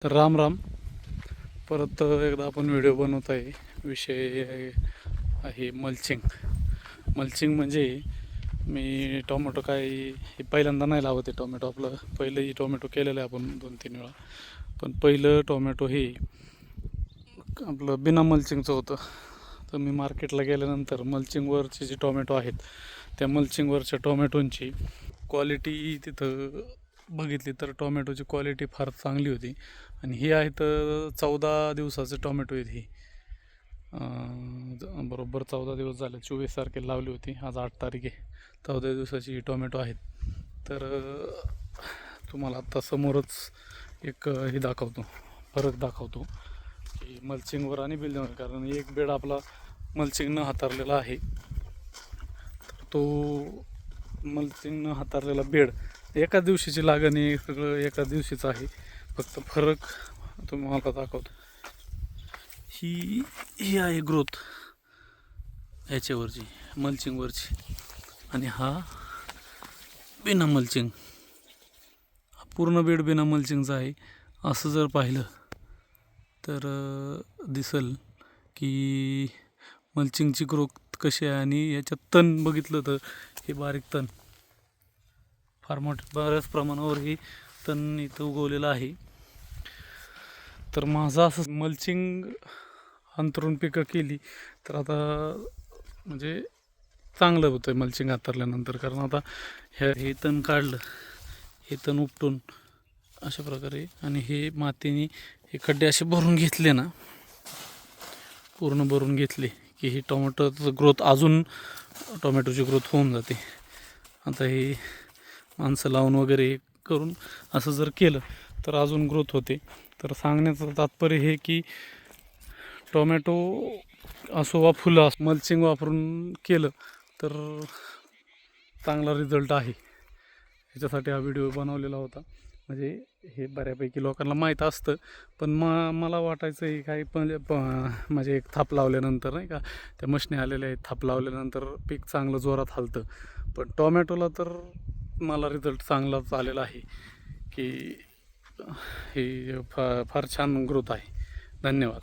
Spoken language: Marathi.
तर राम राम. परत एकदा आपण व्हिडिओ बनवत आहे. विषय आहे मल्चिंग. मल्चिंग म्हणजे मी टोमॅटो हे पहिल्यांदा नाही लावत आहे. टोमॅटो आपलं पहिलंही टोमॅटो केलेलं आहे आपण 2-3 वेळा. पण पहिलं टोमॅटो हे आपलं बिना मल्चिंगचं होतं. तर मी मार्केटला गेल्यानंतर मल्चिंगवरचे जे टोमॅटो आहेत त्या मल्चिंगवरच्या टोमॅटोंची क्वालिटी तिथं बघितली तर टोमॅटोची क्वालिटी फार चांगली होती. आणि ही आहे तर 14 दिवसाचे टोमॅटो आहेत ही. बरोबर 14 दिवस झाले. 24 तारखेला लावली होती, आज 8 तारीख आहे. 14 दिवसाची ही टोमॅटो आहेत. तर तुम्हाला आत्ता समोरच एक हे दाखवतो, फरक दाखवतो की मल्चिंगवर आणि बिल्डिंगवर. कारण एक बेड आपला मल्चिंग न हाताळलेला आहे. तर तो मल्चिंग न हाताळलेला बेड एका दिवशीची लागण आहे, सगळं एका दिवशीचं आहे. फक्त फरक तुम्हाला दाखवतो. ही ही आहे ग्रोथ ह्याच्यावरची, मल्चिंगवरची. आणि हा बिना मल्चिंग, हा पूर्ण बेड बिना मल्चिंगचा आहे. असं जर पाहिलं तर दिसल की मल्चिंगची ग्रोथ कशी आहे. आणि याच्यात तण बघितलं तर हे बारीक तण फार बऱ्याच प्रमाणावर हे तण इथं उगवलेलं आहे. तर माझं असं मल्चिंग अंतरून पिकं केली तर आता म्हणजे चांगलं होतं आहे मल्चिंग हातरल्यानंतर. कारण आता हे तण काढलं, हे तण उपटून अशा प्रकारे, आणि हे मातीने हे खड्डे असे भरून घेतले ना, पूर्ण भरून घेतले की ही टोमॅटोचं ग्रोथ अजून, टोमॅटोची ग्रोथ होऊन जाते. आता हे माणसं लावून वगैरे करून असं जर केलं तर अजून ग्रोथ होते. तर सांगण्याचं तात्पर्य हे की टोमॅटो असो वा फुलं असो, मल्चिंग वापरून केलं तर चांगला रिझल्ट आहे. ह्याच्यासाठी हा व्हिडिओ बनवलेला होता. म्हणजे हे बऱ्यापैकी लोकांना माहीत असतं, पण मला वाटायचं हे काही पण म्हणजे एक थाप लावल्यानंतर नाही का, त्या मशनी आलेल्या आहेत, थाप लावल्यानंतर पीक चांगलं जोरात हलतं. पण टोमॅटोला तर मला रिझल्ट चांगलाच आलेला आहे की हे फार छान ग्रोथ आहे. धन्यवाद.